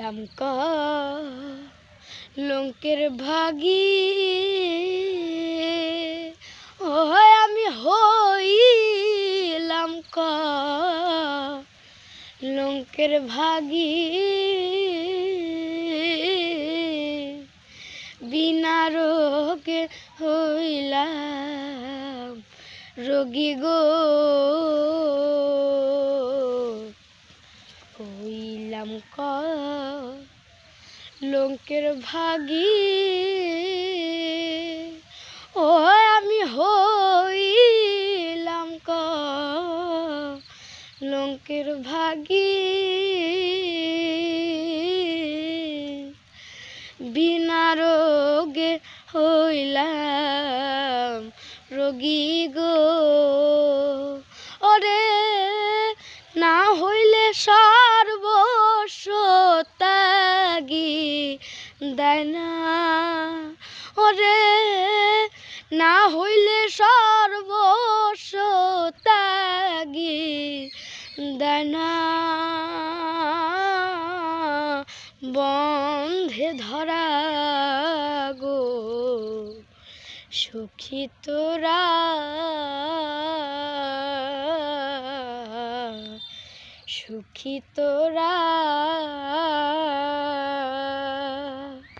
হইলাম কলঙ্কের ভাগী, ও আমি হইলাম কলঙ্কের ভাগী। বিনা রোগে হইলাম রোগী গো, হইলাম কলঙ্কের ভাগী, ও আমি হইলাম কলঙ্কের ভাগী। বিনা রোগে হইলাম রোগী গো, ওরে না হইলে সর্বস্ব ত্যাগী দেয় না, ওরে না হইলে সর্বস্ব ত্যাগী দেয় না। বন্ধে ধরা গো সখী তোরা, সুখী তোরা।